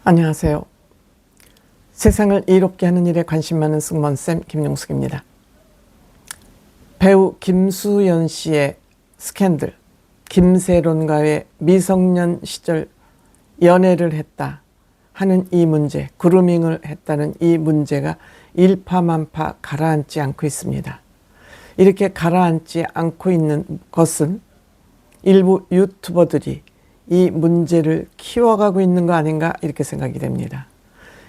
안녕하세요. 세상을 이롭게 하는 일에 관심 많은 승무원쌤 김용숙입니다. 배우 김수현 씨의 스캔들, 김세론과의 미성년 시절 연애를 했다 하는 이 문제, 그루밍을 했다는 이 문제가 일파만파 가라앉지 않고 있습니다. 이렇게 가라앉지 않고 있는 것은 일부 유튜버들이 이 문제를 키워가고 있는 거 아닌가 이렇게 생각이 됩니다.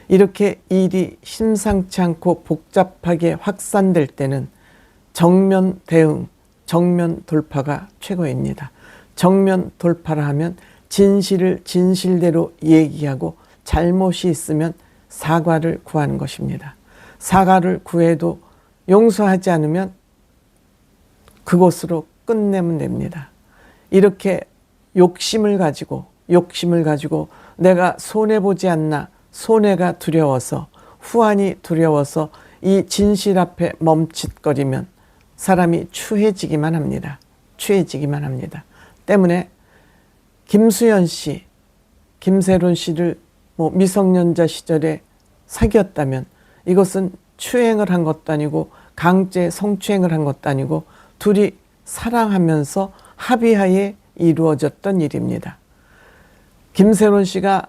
이렇게 일이 심상치 않고 복잡하게 확산될 때는 정면 대응, 정면 돌파가 최고입니다. 정면 돌파를 하면 진실을 진실대로 얘기하고 잘못이 있으면 사과를 구하는 것입니다. 사과를 구해도 용서하지 않으면 그것으로 끝내면 됩니다. 이렇게 욕심을 가지고 내가 손해보지 않나, 손해가 두려워서, 후환이 두려워서 이 진실 앞에 멈칫거리면 사람이 추해지기만 합니다. 추해지기만 합니다. 때문에 김수현 씨, 김세론 씨를 미성년자 시절에 사귀었다면 이것은 추행을 한 것도 아니고 강제 성추행을 한 것도 아니고 둘이 사랑하면서 합의하에 이루어졌던 일입니다. 김세론 씨가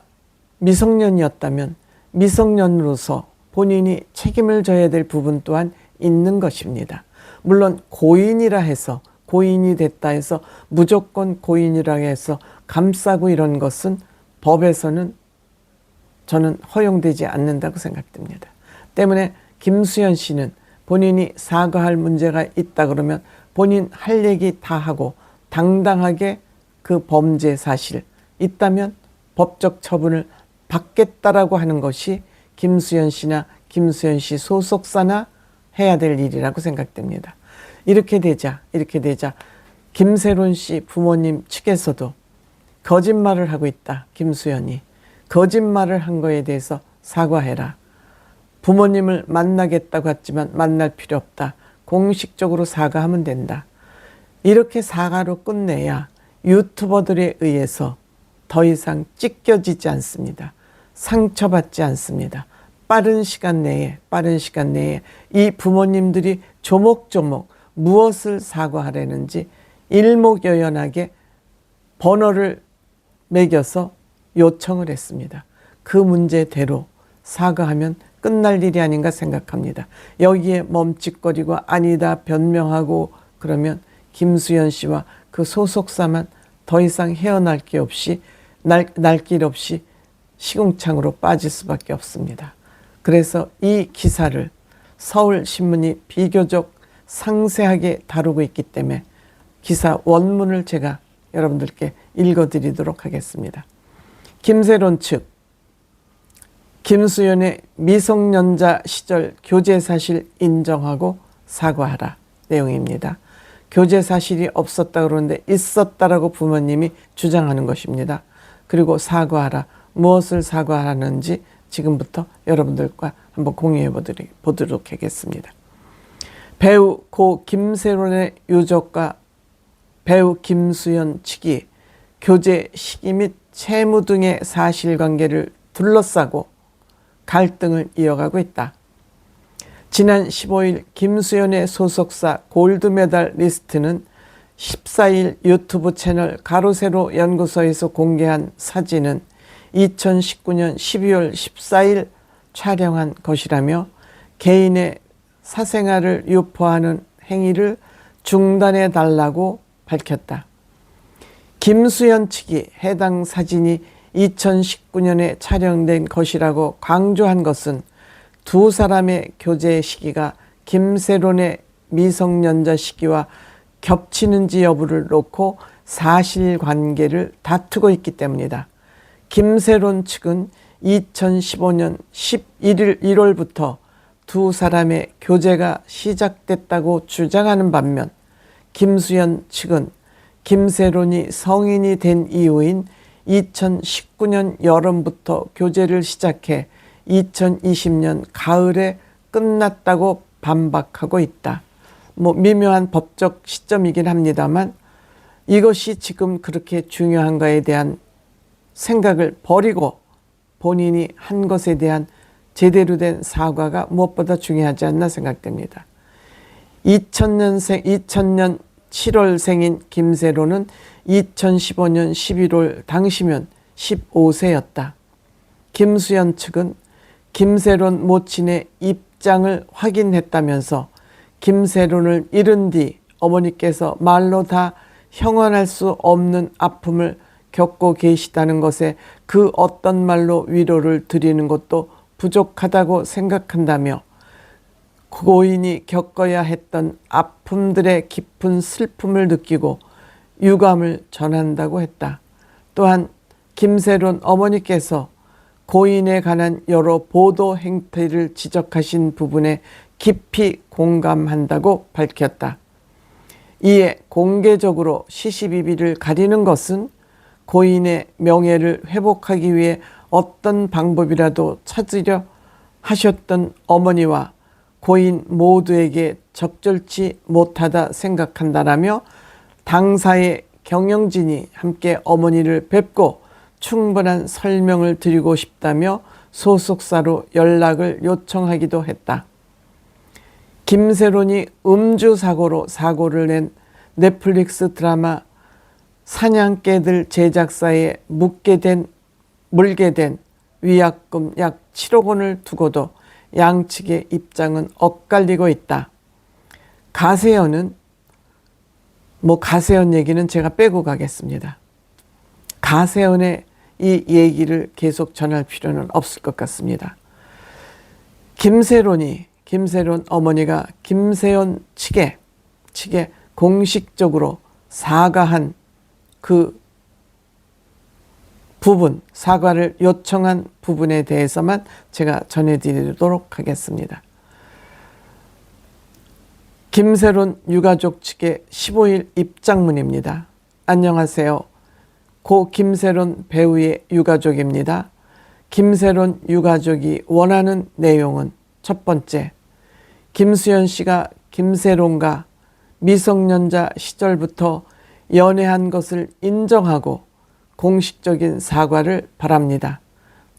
미성년이었다면 미성년으로서 본인이 책임을 져야 될 부분 또한 있는 것입니다. 물론 고인이라 해서, 고인이 됐다 해서 무조건 고인이라 해서 감싸고 이런 것은 법에서는 저는 허용되지 않는다고 생각됩니다. 때문에 김수현 씨는 본인이 사과할 문제가 있다 그러면 본인 할 얘기 다 하고 당당하게 그 범죄 사실 있다면 법적 처분을 받겠다라고 하는 것이 김수현 씨나 김수현 씨 소속사나 해야 될 일이라고 생각됩니다. 이렇게 되자 김세론 씨 부모님 측에서도 거짓말을 하고 있다. 김수현이 거짓말을 한 거에 대해서 사과해라. 부모님을 만나겠다고 했지만 만날 필요 없다. 공식적으로 사과하면 된다. 이렇게 사과로 끝내야 유튜버들에 의해서 더 이상 찢겨지지 않습니다. 상처받지 않습니다. 빠른 시간 내에 이 부모님들이 조목조목 무엇을 사과하려는지 일목요연하게 번호를 매겨서 요청을 했습니다. 그 문제대로 사과하면 끝날 일이 아닌가 생각합니다. 여기에 멈칫거리고 아니다 변명하고 그러면 김수현 씨와 그 소속사만 더 이상 헤어날 길 없이 시궁창으로 빠질 수밖에 없습니다. 그래서 이 기사를 서울신문이 비교적 상세하게 다루고 있기 때문에 기사 원문을 제가 여러분들께 읽어드리도록 하겠습니다. 김세론 측, 김수현의 미성년자 시절 교제 사실 인정하고 사과하라 내용입니다. 교제 사실이 없었다 그러는데 있었다라고 부모님이 주장하는 것입니다. 그리고 사과하라. 무엇을 사과하는지 지금부터 여러분들과 한번 공유해 보도록 하겠습니다. 배우 고 김세론의 유족과 배우 김수현 측이 교제 시기 및 채무 등의 사실관계를 둘러싸고 갈등을 이어가고 있다. 지난 15일 김수현의 소속사 골드메달 리스트는 14일 유튜브 채널 가로세로 연구소에서 공개한 사진은 2019년 12월 14일 촬영한 것이라며 개인의 사생활을 유포하는 행위를 중단해 달라고 밝혔다. 김수현 측이 해당 사진이 2019년에 촬영된 것이라고 강조한 것은 두 사람의 교제 시기가 김세론의 미성년자 시기와 겹치는지 여부를 놓고 사실관계를 다투고 있기 때문이다. 김세론 측은 2015년 11일 1월부터 두 사람의 교제가 시작됐다고 주장하는 반면 김수현 측은 김세론이 성인이 된 이후인 2019년 여름부터 교제를 시작해 2020년 가을에 끝났다고 반박하고 있다. 미묘한 법적 시점이긴 합니다만 이것이 지금 그렇게 중요한가에 대한 생각을 버리고 본인이 한 것에 대한 제대로 된 사과가 무엇보다 중요하지 않나 생각됩니다. 2000년 7월생인 김세론은 2015년 11월 당시면 15세였다. 김수현 측은 김세론 모친의 입장을 확인했다면서 김세론을 잃은 뒤 어머니께서 말로 다 형언할 수 없는 아픔을 겪고 계시다는 것에 그 어떤 말로 위로를 드리는 것도 부족하다고 생각한다며 고인이 겪어야 했던 아픔들의 깊은 슬픔을 느끼고 유감을 전한다고 했다. 또한 김세론 어머니께서 고인에 관한 여러 보도 행태를 지적하신 부분에 깊이 공감한다고 밝혔다. 이에 공개적으로 시시비비를 가리는 것은 고인의 명예를 회복하기 위해 어떤 방법이라도 찾으려 하셨던 어머니와 고인 모두에게 적절치 못하다 생각한다라며 당사의 경영진이 함께 어머니를 뵙고 충분한 설명을 드리고 싶다며 소속사로 연락을 요청하기도 했다. 김세론이 음주사고로 사고를 낸 넷플릭스 드라마 사냥개들 제작사에 물게 된 위약금 약 7억 원을 두고도 양측의 입장은 엇갈리고 있다. 가세현은 가세현 얘기는 제가 빼고 가겠습니다. 가세현의 이 얘기를 계속 전할 필요는 없을 것 같습니다. 김세론 어머니가 김세현 측에 공식적으로 사과한 그 부분, 사과를 요청한 부분에 대해서만 제가 전해드리도록 하겠습니다. 김세론 유가족 측의 15일 입장문입니다. 안녕하세요. 고 김세론 배우의 유가족입니다. 김세론 유가족이 원하는 내용은 첫 번째, 김수현 씨가 김세론과 미성년자 시절부터 연애한 것을 인정하고 공식적인 사과를 바랍니다.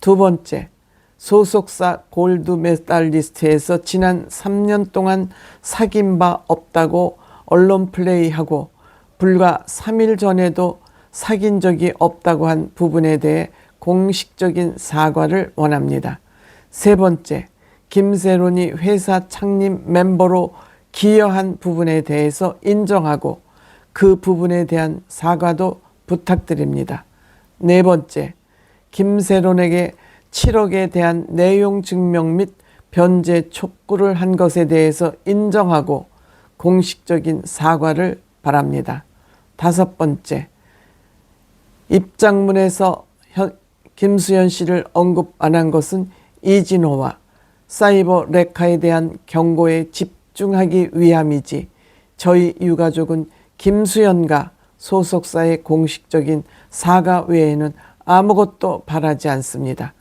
두 번째, 소속사 골드 메달리스트에서 지난 3년 동안 사귄 바 없다고 언론 플레이하고 불과 3일 전에도 사귄 적이 없다고 한 부분에 대해 공식적인 사과를 원합니다. 세 번째, 김세론이 회사 창립 멤버로 기여한 부분에 대해서 인정하고 그 부분에 대한 사과도 부탁드립니다. 네 번째, 김세론에게 7억에 대한 내용 증명 및 변제 촉구를 한 것에 대해서 인정하고 공식적인 사과를 바랍니다. 다섯 번째, 입장문에서 김수현 씨를 언급 안 한 것은 이진호와 사이버 레카에 대한 경고에 집중하기 위함이지 저희 유가족은 김수현과 소속사의 공식적인 사과 외에는 아무것도 바라지 않습니다.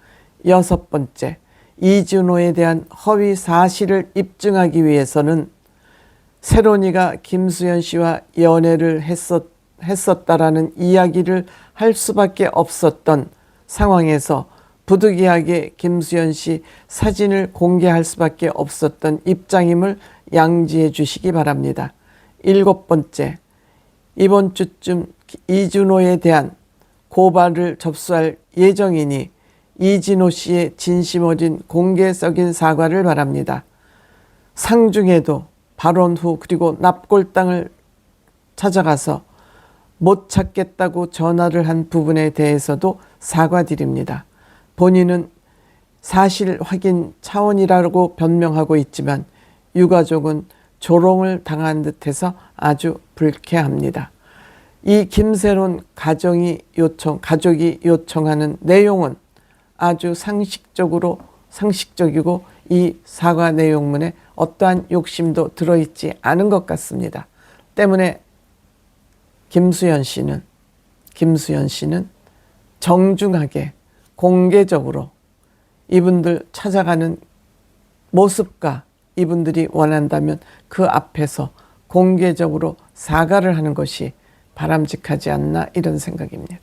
여섯 번째, 이진호에 대한 허위 사실을 입증하기 위해서는 세론이가 김수현 씨와 연애를 했었다라는 이야기를 할 수밖에 없었던 상황에서 부득이하게 김수현 씨 사진을 공개할 수밖에 없었던 입장임을 양지해 주시기 바랍니다. 일곱 번째, 이번 주쯤 이진호에 대한 고발을 접수할 예정이니 이진호 씨의 진심 어린 공개적인 사과를 바랍니다. 상중에도 발언 후 그리고 납골당을 찾아가서 못 찾겠다고 전화를 한 부분에 대해서도 사과드립니다. 본인은 사실 확인 차원이라고 변명하고 있지만 유가족은 조롱을 당한 듯해서 아주 불쾌합니다. 이 김세론 가족이 요청하는 내용은 아주 상식적이고 이 사과 내용문에 어떠한 욕심도 들어있지 않은 것 같습니다. 때문에 김수현 씨는 정중하게 공개적으로 이분들 찾아가는 모습과 이분들이 원한다면 그 앞에서 공개적으로 사과를 하는 것이 바람직하지 않나 이런 생각입니다.